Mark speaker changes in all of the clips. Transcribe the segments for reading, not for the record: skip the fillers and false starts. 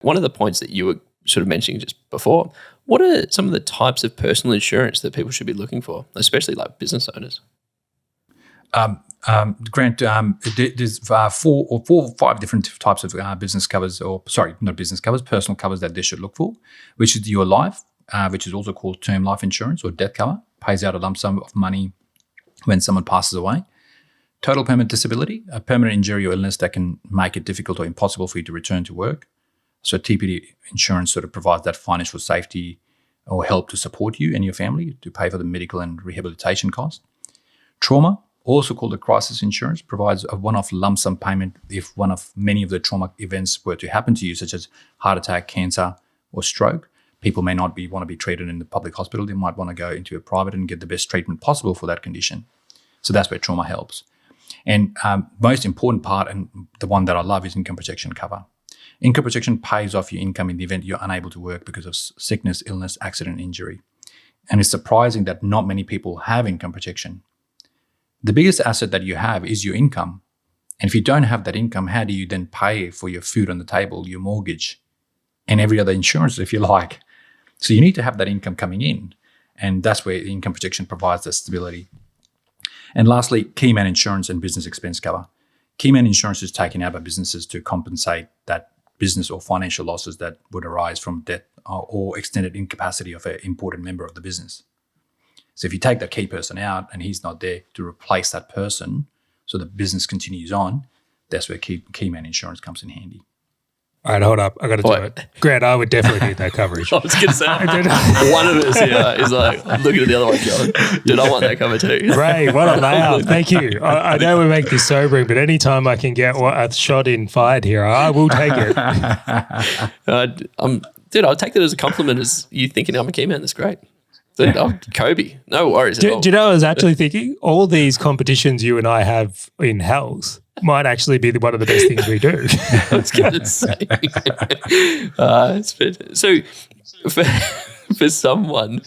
Speaker 1: One of the points that you were sort of mentioning just before, what are some of the types of personal insurance that people should be looking for, especially like business owners?
Speaker 2: Grant, there's 4 or 5 different types of business covers, not business covers, personal covers that they should look for, which is your life, which is also called term life insurance or death cover, pays out a lump sum of money when someone passes away. Total permanent disability, a permanent injury or illness that can make it difficult or impossible for you to return to work. So TPD insurance sort of provides that financial safety or help to support you and your family to pay for the medical and rehabilitation costs. Trauma, also called a crisis insurance, provides a one-off lump sum payment if one of many of the trauma events were to happen to you, such as heart attack, cancer, or stroke. People may not want to be treated in the public hospital. They might want to go into a private and get the best treatment possible for that condition. So that's where trauma helps. And most important part, and the one that I love, is income protection cover. Income protection pays off your income in the event you're unable to work because of sickness, illness, accident, injury. And it's surprising that not many people have income protection. The biggest asset that you have is your income. And if you don't have that income, how do you then pay for your food on the table, your mortgage, and every other insurance, if you like? So you need to have that income coming in. And that's where the income protection provides that stability. And lastly, key man insurance and business expense cover. Key man insurance is taken out by businesses to compensate that business or financial losses that would arise from death or extended incapacity of an important member of the business. So if you take that key person out and he's not there to replace that person so the business continues on, that's where key man insurance comes in handy.
Speaker 3: All right, hold up. I got to do it. Grant, I would definitely need that coverage.
Speaker 1: I was going to say, one of us here is like, looking at the other one going, dude, I want that cover too.
Speaker 3: Ray, what a layout. Thank you. I know we make this sobering, but anytime I can get a shot in fired here, I will take it.
Speaker 1: Dude, I'll take that as a compliment as you thinking I'm a key man. That's great. Dude, Kobe, no worries at all.
Speaker 3: Do you know, I was actually thinking all these competitions you and I have in health might actually be one of the best things we do.
Speaker 1: I was going to say. It's fit. So for someone,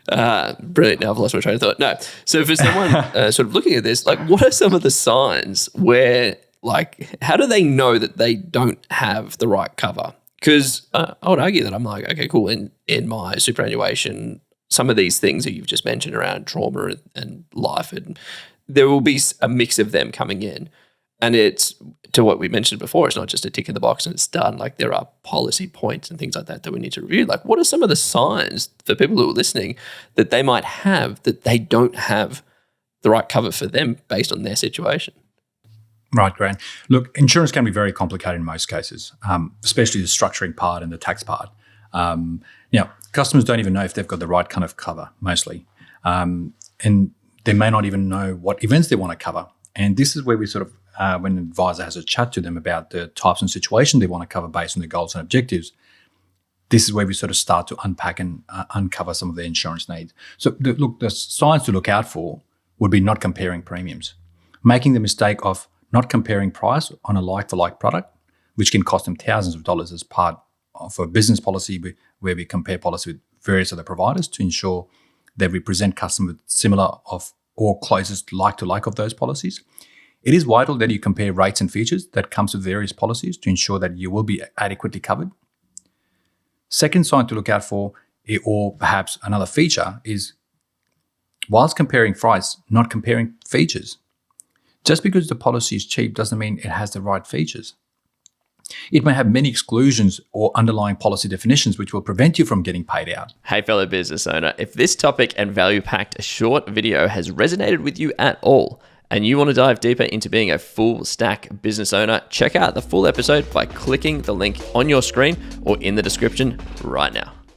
Speaker 1: brilliant, now I've lost my train of thought. No, so for someone sort of looking at this, like what are some of the signs where, like, how do they know that they don't have the right cover? Because I would argue that I'm like, okay, cool, in my superannuation, some of these things that you've just mentioned around trauma and life, and there will be a mix of them coming in. And it's, to what we mentioned before, it's not just a tick in the box and it's done. Like there are policy points and things like that we need to review. Like what are some of the signs for people who are listening that they might have that they don't have the right cover for them based on their situation?
Speaker 2: Right, Grant. Look, insurance can be very complicated in most cases, especially the structuring part and the tax part. Customers don't even know if they've got the right kind of cover, mostly. And they may not even know what events they want to cover. And this is where we sort of, when an advisor has a chat to them about the types and situations they want to cover based on their goals and objectives, this is where we sort of start to unpack and uncover some of their insurance needs. So, the signs to look out for would be not comparing premiums, making the mistake of not comparing price on a like-for-like product, which can cost them thousands of dollars as part of a business policy where we compare policy with various other providers to ensure that we present customers with similar or closest like-to-like of those policies. It is vital that you compare rates and features that comes with various policies to ensure that you will be adequately covered. Second sign to look out for, or perhaps another feature, is whilst comparing price, not comparing features. Just because the policy is cheap doesn't mean it has the right features. It may have many exclusions or underlying policy definitions which will prevent you from getting paid out.
Speaker 1: Hey, fellow business owner, if this topic and value-packed short video has resonated with you at all, and you want to dive deeper into being a full stack business owner, check out the full episode by clicking the link on your screen or in the description right now.